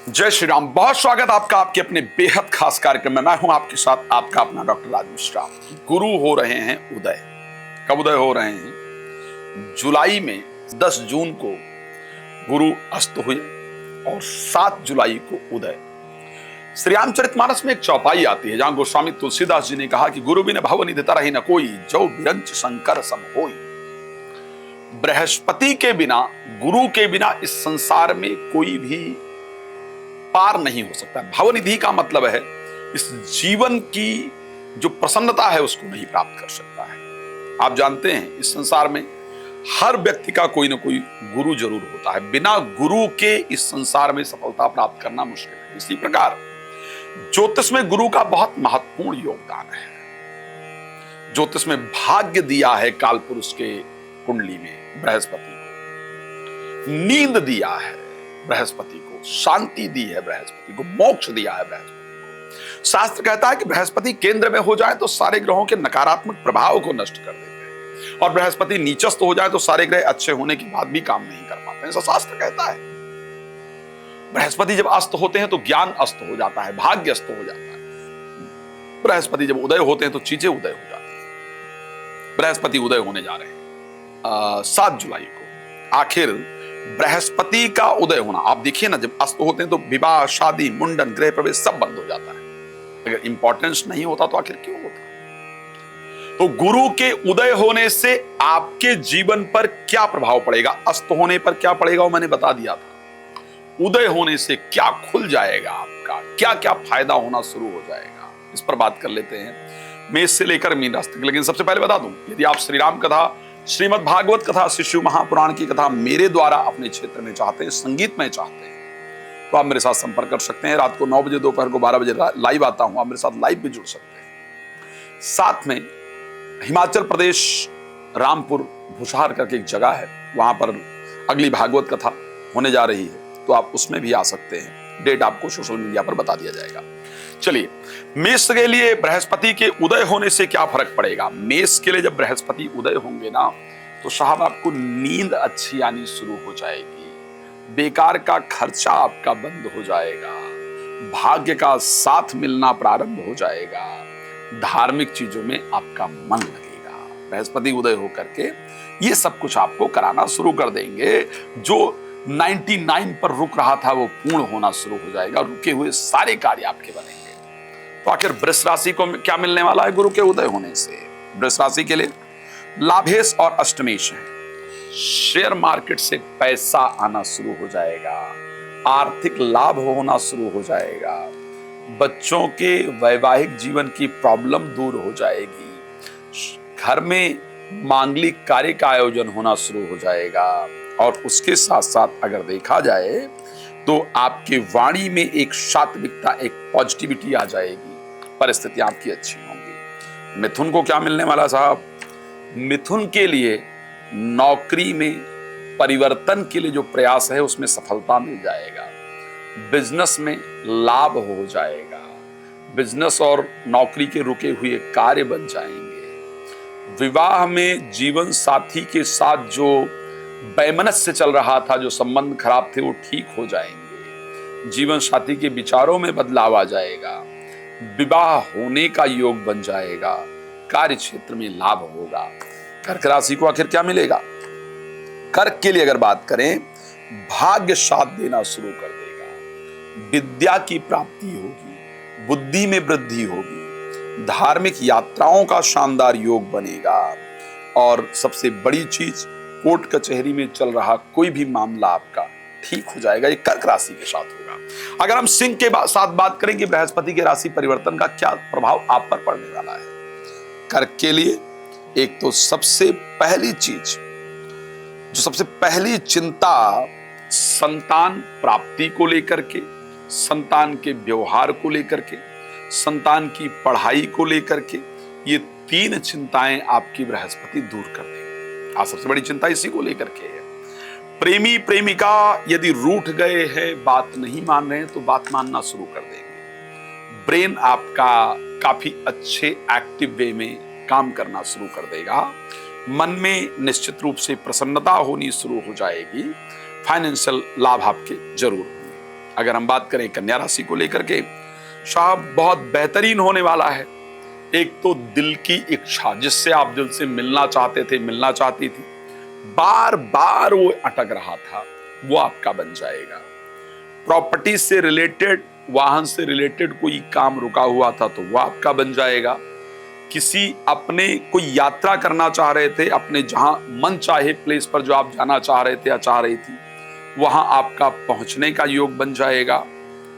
जय श्री राम। बहुत स्वागत आपका आपके अपने बेहद खास कार्यक्रम में। मैं हूं आपके साथ आपका अपना डॉक्टर राज मिश्रा। गुरु हो रहे हैं उदय। कब उदय हो रहे हैं? जुलाई में 10 जून को गुरु अस्त हुए और 7 जुलाई को उदय। श्री रामचरितमानस में एक चौपाई आती है जहां गोस्वामी तुलसीदास जी ने कहा कि गुरु बिन भव निधि तरहि न कोई, जो विरंच शंकर सम होई। बृहस्पति के बिना, गुरु के बिना इस संसार में कोई भी पार नहीं हो सकता। भवनिधि का मतलब है इस जीवन की जो प्रसन्नता है उसको नहीं प्राप्त कर सकता है। आप जानते हैं इस संसार में हर व्यक्ति का कोई ना कोई गुरु जरूर होता है। बिना गुरु के इस संसार में सफलता प्राप्त करना मुश्किल है। इसी प्रकार ज्योतिष में गुरु का बहुत महत्वपूर्ण योगदान है। ज्योतिष में भाग्य दिया है काल पुरुष के कुंडली में बृहस्पति को, नींद दिया है बृहस्पति को, शांति दी है बृहस्पति को, मोक्ष दिया है बृहस्पति को। शास्त्र कहता है कि बृहस्पति केंद्र में हो जाए तो सारे ग्रहों के नकारात्मक प्रभाव को नष्ट कर देते हैं, और बृहस्पति नीचस्थ हो जाए तो सारे ग्रह अच्छे होने के बाद भी काम नहीं कर पाते, ऐसा शास्त्र कहता है। बृहस्पति जब अस्त होते हैं तो ज्ञान अस्त हो जाता है, भाग्य अस्त हो जाता है। बृहस्पति जब उदय होते हैं तो चीजें उदय हो जाती हैं। बृहस्पति उदय होने जा रहे हैं 7 जुलाई को। आखिर बृहस्पति का उदय होना, आप देखिए ना, जब अस्त होते हैं तो विवाह, शादी, मुंडन, गृह प्रवेश सब बंद हो जाता है। अगर इंपॉर्टेंस नहीं होता तो आखिर क्यों होता? तो गुरु के उदय होने से आपके जीवन पर क्या प्रभाव पड़ेगा, अस्त होने पर क्या पड़ेगा वो मैंने बता दिया था। उदय होने से क्या खुल जाएगा, आपका क्या क्या फायदा होना शुरू हो जाएगा, इस पर बात कर लेते हैं, मेष से लेकर मीन राशि तक। लेकिन सबसे पहले बता दूं, यदि आप श्री राम कथा, श्रीमद् भागवत कथा, शिशु महापुराण की कथा मेरे द्वारा अपने क्षेत्र में चाहते हैं, संगीत में चाहते हैं, तो आप मेरे साथ संपर्क कर सकते हैं। रात को 9 बजे, दोपहर को 12 बजे लाइव आता हूं, आप मेरे साथ लाइव भी जुड़ सकते हैं। साथ में हिमाचल प्रदेश रामपुर भुसार करके एक जगह है, वहां पर अगली भागवत कथा होने जा रही है, तो आप उसमें भी आ सकते हैं। डेट आपको सोशल मीडिया पर बता दिया जाएगा। चलिए, मेष के लिए बृहस्पति के उदय होने से क्या फर्क पड़ेगा। मेष के लिए जब बृहस्पति उदय होंगे ना, तो साहब आपको नींद अच्छी आनी शुरू हो जाएगी, बेकार का खर्चा आपका बंद हो जाएगा, भाग्य का साथ मिलना प्रारंभ हो जाएगा, धार्मिक चीजों में आपका मन लगेगा। बृहस्पति उदय होकर के ये सब कुछ आपको कराना शुरू कर देंगे। जो 99 पर रुक रहा था वो पूर्ण होना शुरू हो जाएगा, रुके हुए सारे कार्य आपके बनेंगे। तो आखिर वृष राशि को क्या मिलने वाला है गुरु के उदय होने से? वृष राशि के लिए लाभेश और अष्टमेश है। शेयर मार्केट से पैसा आना शुरू हो जाएगा, आर्थिक लाभ होना शुरू हो जाएगा, बच्चों के वैवाहिक जीवन की प्रॉब्लम दूर हो जाएगी, घर में मांगलिक कार्य का आयोजन होना शुरू हो जाएगा, और उसके साथ साथ अगर देखा जाए तो आपके वाणी में एक सात्विकता, एक पॉजिटिविटी आ जाएगी, परिस्थितियां आपकी अच्छी होंगी। मिथुन को क्या मिलने वाला साहब? मिथुन के लिए नौकरी में परिवर्तन के लिए जो प्रयास है उसमें सफलता मिल जाएगा, बिजनेस में लाभ हो जाएगा, बिजनेस और नौकरी के रुके हुए कार्य बन जाएंगे। विवाह में जीवन साथी के साथ जो वैमनस्य चल रहा था, जो संबंध खराब थे, वो ठीक हो जाएंगे, जीवन साथी के विचारों में बदलाव आ जाएगा, विवाह होने का योग बन जाएगा, कार्य क्षेत्र में लाभ होगा। कर्क राशि को आखिर क्या मिलेगा? कर्क के लिए अगर बात करें, भाग्य साथ देना शुरू कर देगा, विद्या की प्राप्ति होगी, बुद्धि में वृद्धि होगी, धार्मिक यात्राओं का शानदार योग बनेगा, और सबसे बड़ी चीज, कोर्ट कचहरी में चल रहा कोई भी मामला आपका ठीक हो जाएगा। ये कर्क राशि के साथ होगा। अगर हम सिंह के साथ बात करें कि बृहस्पति के राशि परिवर्तन का क्या प्रभाव आप पर पड़ने वाला है, कर्क के लिए एक तो सबसे पहली चीज, जो सबसे पहली चिंता, संतान प्राप्ति को लेकर के, संतान के व्यवहार को लेकर के, संतान की पढ़ाई को लेकर के, ये 3 चिंताएं आपकी बृहस्पति दूर कर देंगे। आज सबसे बड़ी चिंता इसी को लेकर के है। प्रेमी प्रेमिका यदि रूठ गए हैं, बात नहीं मान रहे हैं, तो बात मानना शुरू कर देंगे। ब्रेन आपका काफी अच्छे एक्टिव वे में काम करना शुरू कर देगा, मन में निश्चित रूप से प्रसन्नता होनी शुरू हो जाएगी, फाइनेंशियल लाभ आपके जरूर होंगे। अगर हम बात करें कन्या राशि को लेकर के, साहब बहुत बेहतरीन होने वाला है। एक तो दिल की इच्छा, जिससे आप दिल से मिलना चाहते थे, मिलना चाहती थी, बार बार वो अटक रहा था, वो आपका बन जाएगा। प्रॉपर्टी से रिलेटेड, वाहन से रिलेटेड कोई काम रुका हुआ था तो वो आपका बन जाएगा। किसी अपने कोई यात्रा करना चाह रहे थे, अपने जहां मन चाहे प्लेस पर जो आप जाना चाह रहे थे या चाह रही थी, वहां आपका पहुंचने का योग बन जाएगा।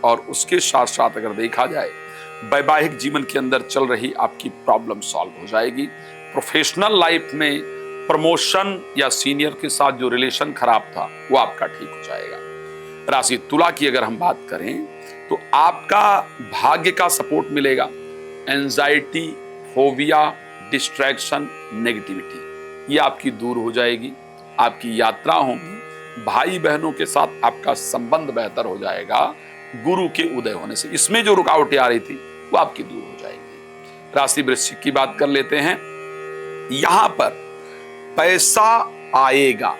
और उसके साथ साथ अगर देखा जाए, वैवाहिक जीवन के अंदर चल रही आपकी प्रॉब्लम सॉल्व हो जाएगी। प्रोफेशनल लाइफ में प्रमोशन या सीनियर के साथ जो रिलेशन खराब था वो आपका ठीक हो जाएगा। राशि तुला की अगर हम बात करें तो आपका भाग्य का सपोर्ट मिलेगा। एंजाइटी, फोबिया, डिस्ट्रैक्शन, नेगेटिविटी ये आपकी दूर हो जाएगी। आपकी यात्रा होगी, भाई बहनों के साथ आपका संबंध बेहतर हो जाएगा गुरु के उदय होने से। इसमें जो रुकावटें आ रही थी वो आपकी दूर हो जाएंगी। राशि वृश्चिक की बात कर लेते हैं। यहां पर पैसा आएगा,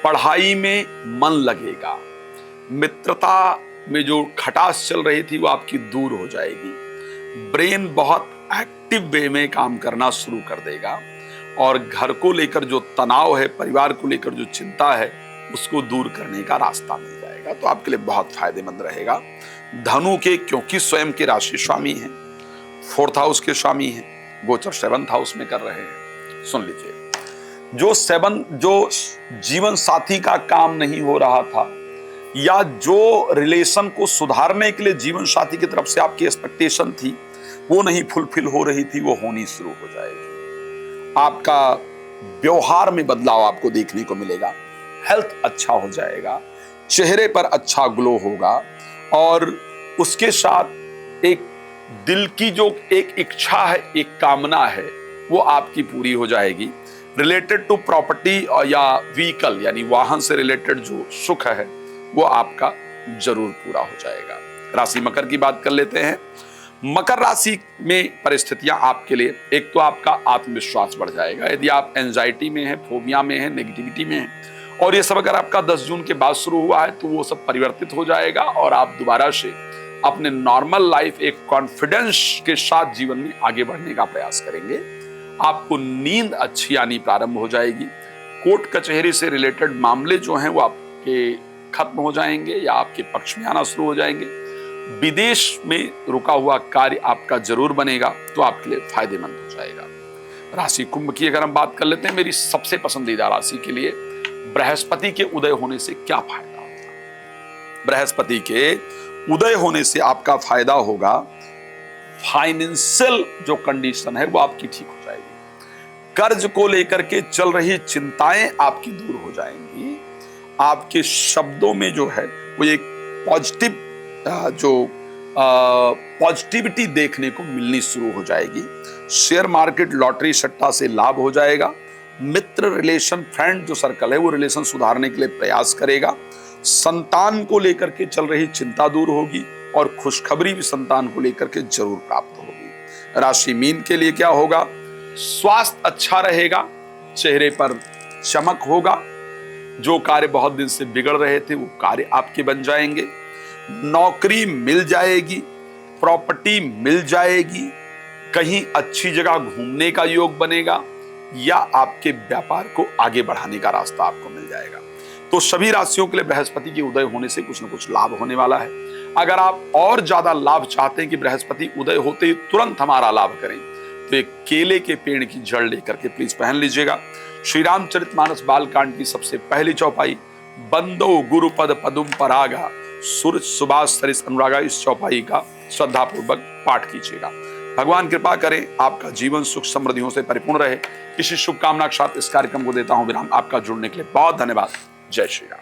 पढ़ाई में मन लगेगा, मित्रता में जो खटास चल रही थी वो आपकी दूर हो जाएगी। ब्रेन बहुत एक्टिव वे में काम करना शुरू कर देगा और घर को लेकर जो तनाव है, परिवार को लेकर जो चिंता है, उसको दूर करने का रास्ता मिल जाएगा। तो आपके लिए बहुत फायदेमंद रहेगा। धनु के, क्योंकि स्वयं के राशि स्वामी हैं, 4th हाउस के स्वामी हैं, गोचर 7th हाउस में कर रहे हैं। सुन लीजिए, जो जीवन साथी का काम नहीं हो रहा था या जो रिलेशन को सुधारने के लिए जीवन साथी की तरफ से आपकी एक्सपेक्टेशन थी वो नहीं फुलफिल हो रही थी, वो होनी शुरू हो जाएगी। आपका व्यवहार में बदलाव आपको देखने को मिलेगा। हेल्थ अच्छा हो जाएगा, चेहरे पर अच्छा ग्लो होगा और उसके साथ एक दिल की जो एक इच्छा है, एक कामना है, वो आपकी पूरी हो जाएगी। रिलेटेड टू प्रॉपर्टी या व्हीकल यानी वाहन से रिलेटेड जो सुख है वो आपका जरूर पूरा हो जाएगा। राशि मकर की बात कर लेते हैं। मकर राशि में परिस्थितियां आपके लिए, एक तो आपका आत्मविश्वास बढ़ जाएगा। यदि आप एंजाइटी में हैं, फोबिया में हैं, नेगेटिविटी में हैं और ये सब अगर आपका 10 जून के बाद शुरू हुआ है तो वो सब परिवर्तित हो जाएगा और आप दोबारा से अपने नॉर्मल लाइफ, एक कॉन्फिडेंस के साथ जीवन में आगे बढ़ने का प्रयास करेंगे। आपको नींद अच्छी आनी प्रारंभ हो जाएगी। कोर्ट कचहरी से रिलेटेड मामले जो हैं वो आपके खत्म हो जाएंगे या आपके पक्ष में आना शुरू हो जाएंगे। विदेश में रुका हुआ कार्य आपका जरूर बनेगा, तो आपके लिए फायदेमंद हो जाएगा। राशि कुंभ की अगर हम बात कर लेते हैं, मेरी सबसे पसंदीदा राशि के लिए बृहस्पति के उदय होने से क्या फायदा होगा? बृहस्पति के उदय होने से आपका फायदा होगा, फाइनेंशियल जो कंडीशन है वो आपकी ठीक हो जाएगी। कर्ज को लेकर के चल रही चिंताएं आपकी दूर हो जाएंगी। आपके शब्दों में जो है वो एक पॉजिटिविटी देखने को मिलनी शुरू हो जाएगी। शेयर मार्केट, लॉटरी, सट्टा से लाभ हो जाएगा। मित्र, रिलेशन, फ्रेंड जो सर्कल है वो रिलेशन सुधारने के लिए प्रयास करेगा। संतान को लेकर के चल रही चिंता दूर होगी और खुशखबरी भी संतान को लेकर के जरूर प्राप्त होगी। राशि मीन के लिए क्या होगा? स्वास्थ्य अच्छा रहेगा, चेहरे पर चमक होगा, जो कार्य बहुत दिन से बिगड़ रहे थे वो कार्य आपके बन जाएंगे। नौकरी मिल जाएगी, प्रॉपर्टी मिल जाएगी, कहीं अच्छी जगह घूमने का योग बनेगा या आपके व्यापार को आगे बढ़ाने का रास्ता आपको मिल जाएगा। तो सभी राशियों के लिए बृहस्पति के उदय होने से कुछ न कुछ लाभ होने वाला है। अगर आप और ज्यादा लाभ चाहते हैं कि बृहस्पति उदय होते ही तुरंत हमारा लाभ करें, तो एक केले के पेड़ की जड़ लेकर के प्लीज पहन लीजिएगा। श्री रामचरितमानस बालकांड की सबसे पहली चौपाई, बंदो गुरुपद पदुम परागा सूरज सुभाष सरिस अनुरागा, इस चौपाई का श्रद्धा पूर्वक पाठ कीजिएगा। भगवान कृपा करें, आपका जीवन सुख समृद्धियों से परिपूर्ण रहे। इसी शुभकामना के साथ इस कार्यक्रम को देता हूं विराम। आपका जुड़ने के लिए बहुत धन्यवाद। जय श्री राम।